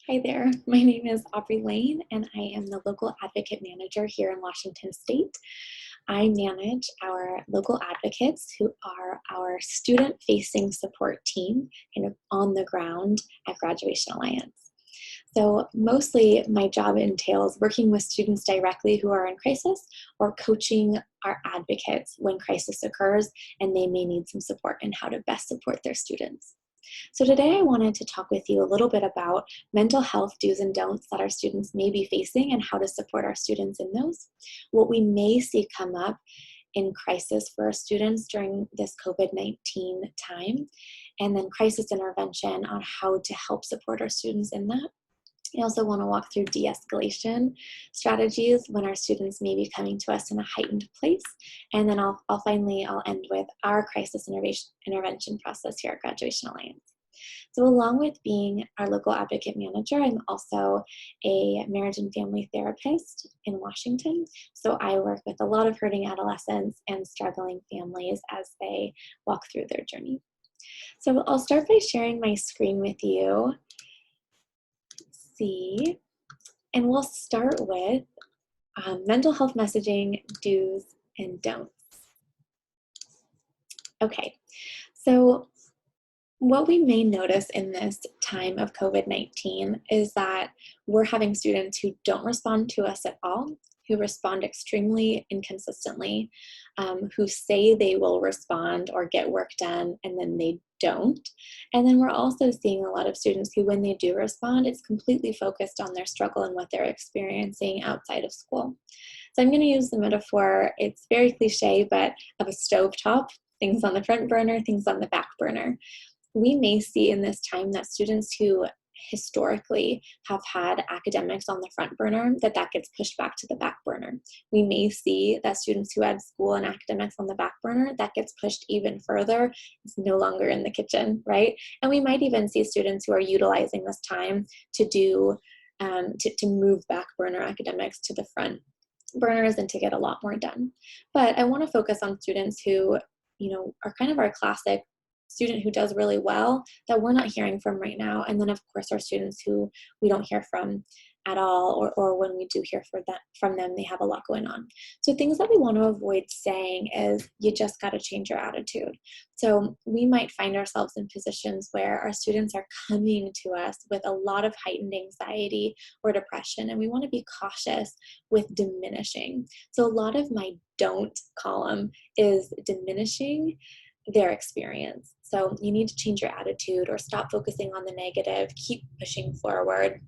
Hi there, my name is Aubrey Lane, and I am the local advocate manager here in Washington State. I manage our local advocates who are our student-facing support team, kind of on the ground at Graduation Alliance. So mostly my job entails working with students directly who are in crisis or coaching our advocates when crisis occurs and they may need some support in how to best support their students. So today I wanted to talk with you a little bit about mental health do's and don'ts that our students may be facing and how to support our students in those, what we may see come up in crisis for our students during this COVID-19 time, and then crisis intervention on how to help support our students in that. I also want to walk through de-escalation strategies when our students may be coming to us in a heightened place. And then I'll end with our crisis intervention process here at Graduation Alliance. So along with being our local advocate manager, I'm also a marriage and family therapist in Washington. So I work with a lot of hurting adolescents and struggling families as they walk through their journey. So I'll start by sharing my screen with you. See, and we'll start with mental health messaging do's and don'ts. Okay, so what we may notice in this time of COVID-19 is that we're having students who don't respond to us at all, who respond extremely inconsistently, who say they will respond or get work done, and then they don't. And then we're also seeing a lot of students who, when they do respond, it's completely focused on their struggle and what they're experiencing outside of school. So I'm going to use the metaphor, it's very cliche, but of a stovetop, things on the front burner, things on the back burner. We may see in this time that students who historically have had academics on the front burner, that gets pushed back to the back burner. We may see that students who had school and academics on the back burner, that gets pushed even further. It's no longer in the kitchen, right? And we might even see students who are utilizing this time to do, to move back burner academics to the front burners and to get a lot more done. But I want to focus on students who, are kind of our classic student who does really well that we're not hearing from right now. And then of course our students who we don't hear from at all, or when we do hear from them, they have a lot going on. So things that we want to avoid saying is, you just got to change your attitude. So we might find ourselves in positions where our students are coming to us with a lot of heightened anxiety or depression, and we want to be cautious with diminishing. So a lot of my don't column is diminishing their experience. So you need to change your attitude or stop focusing on the negative, keep pushing forward.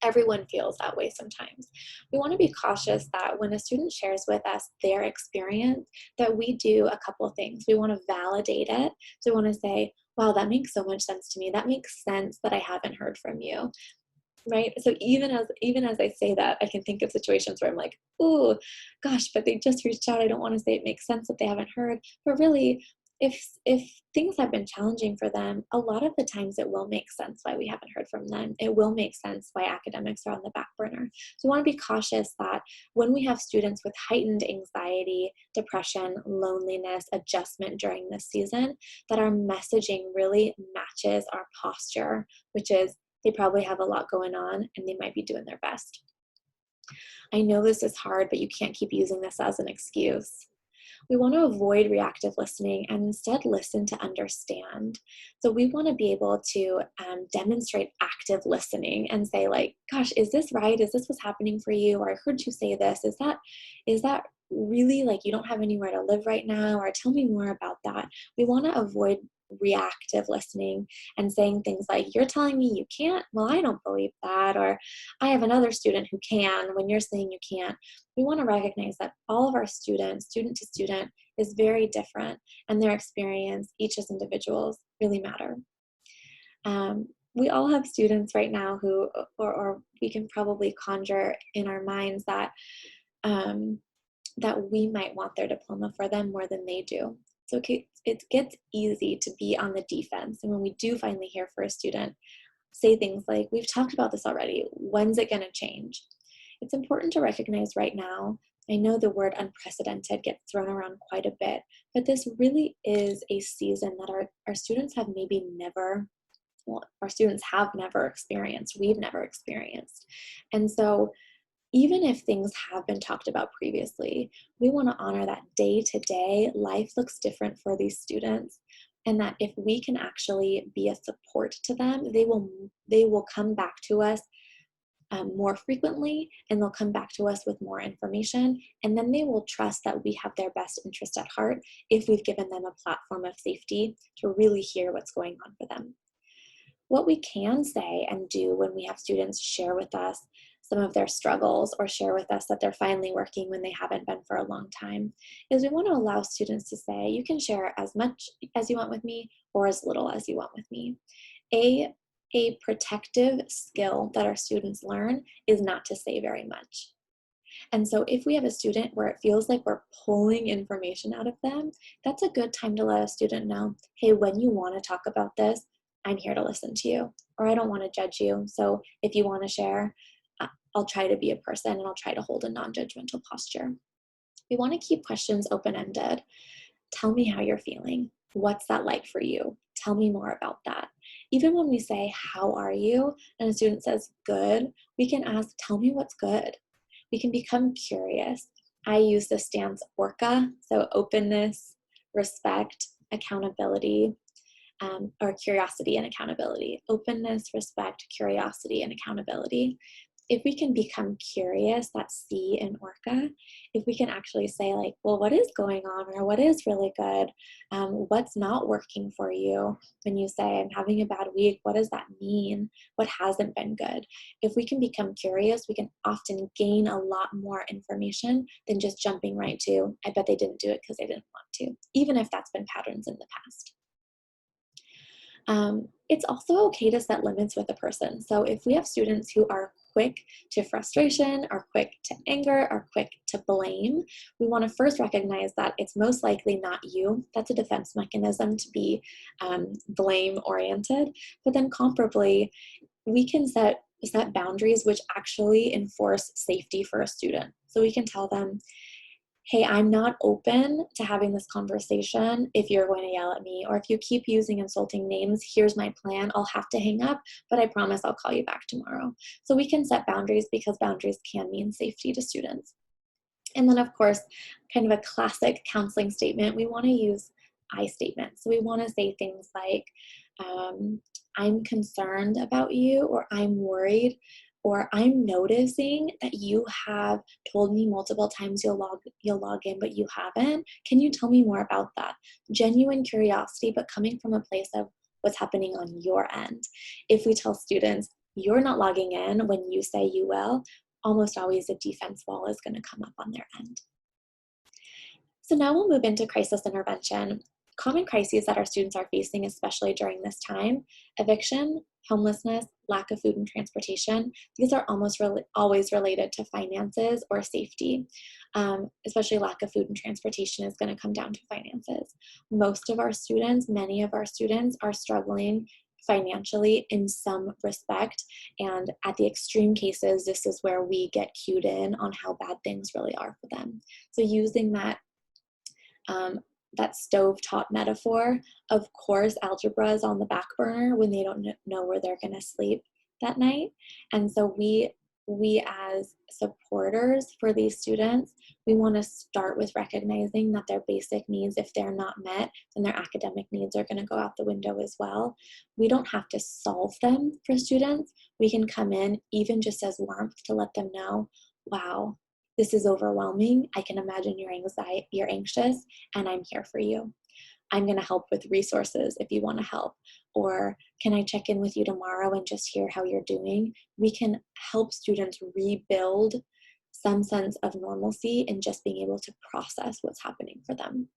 Everyone feels that way sometimes. We want to be cautious that when a student shares with us their experience, that we do a couple of things. We want to validate it. So we want to say, wow, that makes so much sense to me. That makes sense that I haven't heard from you. Right? So even as I say that, I can think of situations where I'm like, oh gosh, but they just reached out. I don't want to say it makes sense that they haven't heard, but really, if things have been challenging for them, a lot of the times it will make sense why we haven't heard from them. It will make sense why academics are on the back burner. So we want to be cautious that when we have students with heightened anxiety, depression, loneliness, adjustment during this season, that our messaging really matches our posture, which is they probably have a lot going on and they might be doing their best. I know this is hard, but you can't keep using this as an excuse. We want to avoid reactive listening and instead listen to understand. So we want to be able to demonstrate active listening and say, like, gosh, is this right? Is this what's happening for you? Or I heard you say this. Is that really, like, you don't have anywhere to live right now? Or tell me more about that. We want to avoid reactive listening and saying things like, you're telling me you can't? Well, I don't believe that. Or I have another student who can when you're saying you can't. We want to recognize that all of our students, student to student, is very different, and their experience, each as individuals, really matter. We all have students right now who, or we can probably conjure in our minds that that we might want their diploma for them more than they do. So it gets easy to be on the defense. And when we do finally hear for a student, say things like, we've talked about this already. When's it going to change? It's important to recognize right now, I know the word unprecedented gets thrown around quite a bit, but this really is a season that our students have maybe never well, our students have never experienced, we've never experienced. And so even if things have been talked about previously, we want to honor that day to day life looks different for these students. And that if we can actually be a support to them, they will come back to us more frequently, and they'll come back to us with more information, and then they will trust that we have their best interest at heart if we've given them a platform of safety to really hear what's going on for them. What we can say and do when we have students share with us some of their struggles or share with us that they're finally working when they haven't been for a long time is we want to allow students to say, you can share as much as you want with me or as little as you want with me. A protective skill that our students learn is not to say very much. And so if we have a student where it feels like we're pulling information out of them, that's a good time to let a student know, hey, when you want to talk about this, I'm here to listen to you, or I don't want to judge you. So if you want to share, I'll try to be a person and I'll try to hold a non-judgmental posture. We want to keep questions open-ended. Tell me how you're feeling. What's that like for you? Tell me more about that. Even when we say, how are you? And a student says, good, we can ask, tell me what's good. We can become curious. I use the stance ORCA, so openness, respect, accountability, or curiosity and accountability. Openness, respect, curiosity, and accountability. If we can become curious, that's C in ORCA, if we can actually say like, well, what is going on, or what is really good? What's not working for you? When you say, I'm having a bad week, what does that mean? What hasn't been good? If we can become curious, we can often gain a lot more information than just jumping right to, I bet they didn't do it because they didn't want to, even if that's been patterns in the past. It's also okay to set limits with a person. So if we have students who are quick to frustration, are quick to anger, are quick to blame, we want to first recognize that it's most likely not you. That's a defense mechanism to be blame-oriented. But then comparably, we can set boundaries which actually enforce safety for a student. So we can tell them, hey, I'm not open to having this conversation if you're going to yell at me, or if you keep using insulting names, here's my plan. I'll have to hang up, but I promise I'll call you back tomorrow. So we can set boundaries because boundaries can mean safety to students. And then, of course, kind of a classic counseling statement, we want to use I statements. So we want to say things like, I'm concerned about you, or I'm worried, or I'm noticing that you have told me multiple times you'll log in, but you haven't. Can you tell me more about that? Genuine curiosity, but coming from a place of what's happening on your end. If we tell students, you're not logging in when you say you will, almost always a defense wall is going to come up on their end. So now we'll move into crisis intervention. Common crises that our students are facing, especially during this time: eviction, homelessness, lack of food and transportation. These are almost always related to finances or safety. Especially lack of food and transportation is going to come down to finances. Many of our students are struggling financially in some respect, and at the extreme cases, this is where we get cued in on how bad things really are for them. So using that stove-top metaphor, of course, algebra is on the back burner when they don't know where they're going to sleep that night. And so we as supporters for these students, we want to start with recognizing that their basic needs, if they're not met, then their academic needs are going to go out the window as well. We don't have to solve them for students. We can come in even just as warmth to let them know, wow, this is overwhelming. I can imagine you're anxious, and I'm here for you. I'm going to help with resources if you want to help. Or can I check in with you tomorrow and just hear how you're doing? We can help students rebuild some sense of normalcy and just being able to process what's happening for them.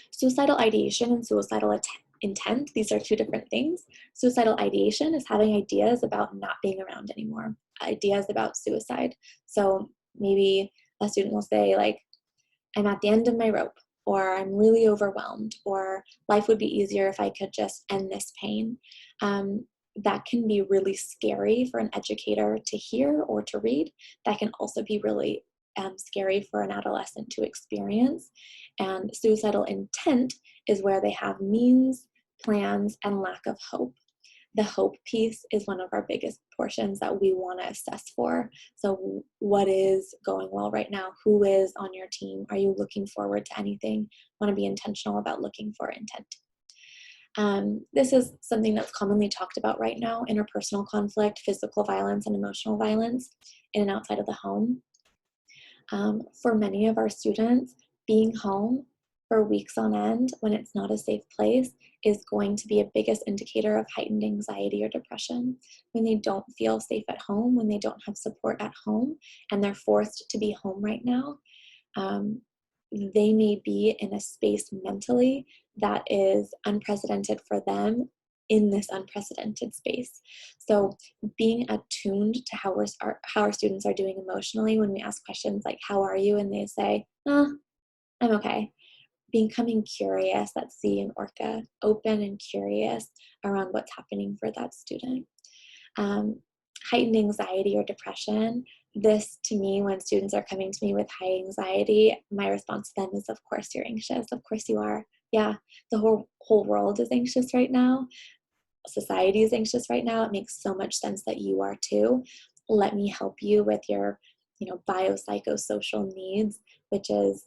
Suicidal ideation and suicidal intent, these are two different things. Suicidal ideation is having ideas about not being around anymore, ideas about suicide. So maybe a student will say, like, I'm at the end of my rope, or I'm really overwhelmed, or life would be easier if I could just end this pain. That can be really scary for an educator to hear or to read. That can also be really scary for an adolescent to experience. And suicidal intent is where they have means, plans, and lack of hope. The hope piece is one of our biggest portions that we want to assess for. So what is going well right now? Who is on your team? Are you looking forward to anything? Want to be intentional about looking for intent. This is something that's commonly talked about right now: interpersonal conflict, physical violence, and emotional violence in and outside of the home. For many of our students, being home for weeks on end when it's not a safe place is going to be a biggest indicator of heightened anxiety or depression. When they don't feel safe at home, when they don't have support at home, and they're forced to be home right now, they may be in a space mentally that is unprecedented for them in this unprecedented space. So being attuned to how our students are doing emotionally when we ask questions like, how are you? And they say, I'm okay. Becoming curious, that's C in Orca, open and curious around what's happening for that student. Heightened anxiety or depression. This, to me, when students are coming to me with high anxiety, my response to them is, of course you're anxious. Of course you are. Yeah, the whole world is anxious right now. Society is anxious right now. It makes so much sense that you are too. Let me help you with your, biopsychosocial needs, which is,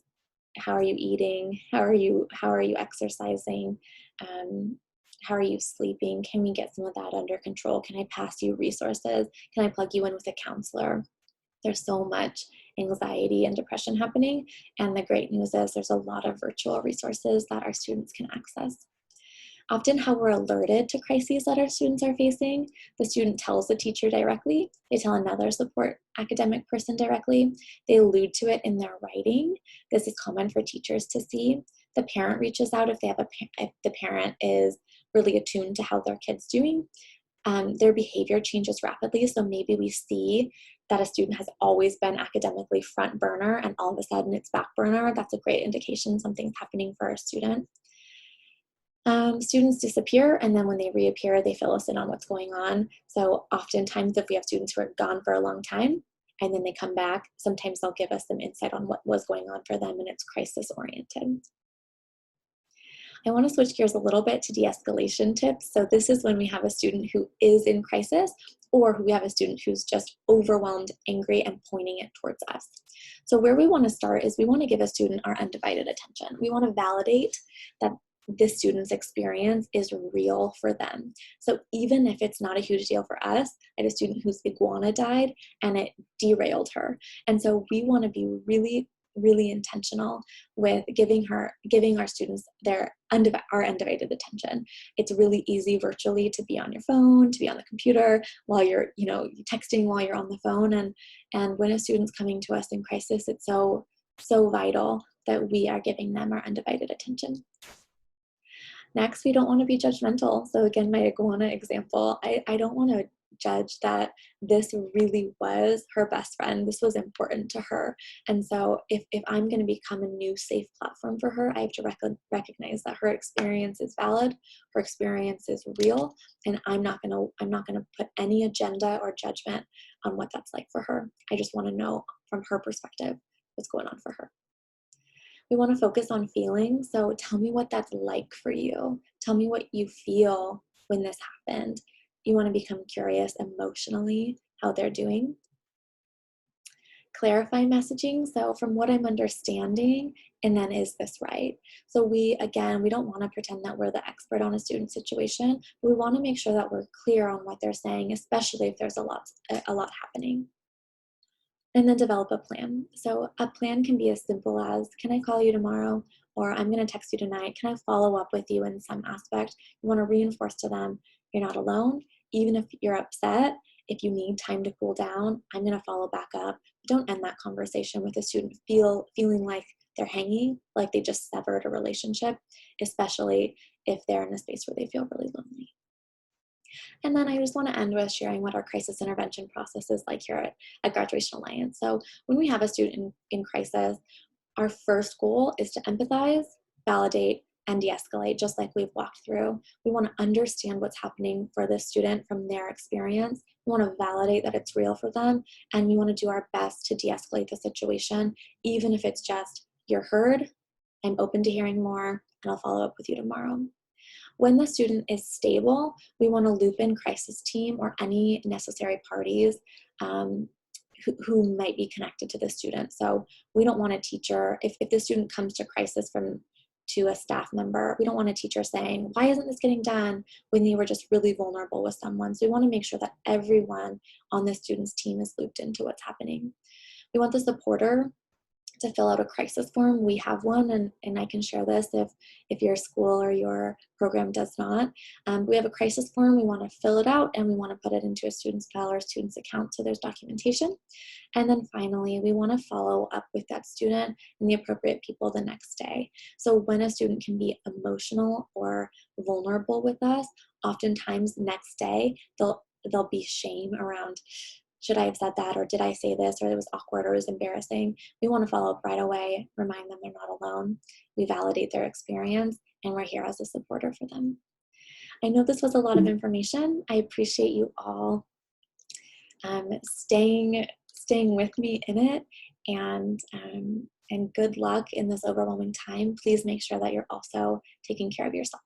how are you eating? How are you exercising? How are you sleeping? Can we get some of that under control? Can I pass you resources? Can I plug you in with a counselor? There's so much anxiety and depression happening. And the great news is there's a lot of virtual resources that our students can access. Often how we're alerted to crises that our students are facing, the student tells the teacher directly, they tell another support academic person directly, they allude to it in their writing. This is common for teachers to see. The parent reaches out if the parent is really attuned to how their kid's doing. Their behavior changes rapidly, so maybe we see that a student has always been academically front burner and all of a sudden it's back burner. That's a great indication something's happening for our student. Students disappear, and then when they reappear, they fill us in on what's going on. So oftentimes, if we have students who are gone for a long time, and then they come back, sometimes they'll give us some insight on what was going on for them, and it's crisis-oriented. I want to switch gears a little bit to de-escalation tips. So this is when we have a student who is in crisis, or we have a student who's just overwhelmed, angry, and pointing it towards us. So where we want to start is we want to give a student our undivided attention. We want to validate that this student's experience is real for them. So even if it's not a huge deal for us, I had a student whose iguana died and it derailed her. And so we want to be really, really intentional with giving our students our undivided attention. It's really easy virtually to be on your phone, to be on the computer while you're, texting while you're on the phone. And when a student's coming to us in crisis, it's so vital that we are giving them our undivided attention. Next, we don't want to be judgmental. So again, my iguana example, I don't want to judge that this really was her best friend. This was important to her. And so if I'm going to become a new safe platform for her, I have to recognize that her experience is valid, her experience is real, and I'm not going to put any agenda or judgment on what that's like for her. I just want to know from her perspective what's going on for her. We want to focus on feelings. So tell me what that's like for you. Tell me what you feel when this happened. You want to become curious emotionally, how they're doing. Clarify messaging. So from what I'm understanding, and then is this right? So we don't want to pretend that we're the expert on a student situation. We want to make sure that we're clear on what they're saying, especially if there's a lot happening. And then develop a plan. So a plan can be as simple as, can I call you tomorrow? Or I'm going to text you tonight. Can I follow up with you in some aspect? You want to reinforce to them, you're not alone. Even if you're upset, if you need time to cool down, I'm going to follow back up. Don't end that conversation with a student feeling like they're hanging, like they just severed a relationship, especially if they're in a space where they feel really lonely. And then I just want to end with sharing what our crisis intervention process is like here at Graduation Alliance. So when we have a student in crisis, our first goal is to empathize, validate, and de-escalate, just like we've walked through. We want to understand what's happening for this student from their experience. We want to validate that it's real for them, and we want to do our best to de-escalate the situation, even if it's just, you're heard, I'm open to hearing more, and I'll follow up with you tomorrow. When the student is stable, we want to loop in crisis team or any necessary parties who might be connected to the student. So we don't want a teacher, if the student comes to crisis to a staff member, we don't want a teacher saying, why isn't this getting done, when they were just really vulnerable with someone. So we want to make sure that everyone on the student's team is looped into what's happening. We want the supporter to fill out a crisis form. We have one, and I can share this if your school or your program does not. We have a crisis form. We want to fill it out, and we want to put it into a student's file or student's account so there's documentation. And then finally, we want to follow up with that student and the appropriate people the next day. So when a student can be emotional or vulnerable with us, oftentimes next day, there'll be shame around, should I have said that, or did I say this, or it was awkward, or it was embarrassing. We want to follow up right away, remind them they're not alone. We validate their experience, and we're here as a supporter for them. I know this was a lot of information. I appreciate you all staying with me in it, and good luck in this overwhelming time. Please make sure that you're also taking care of yourself.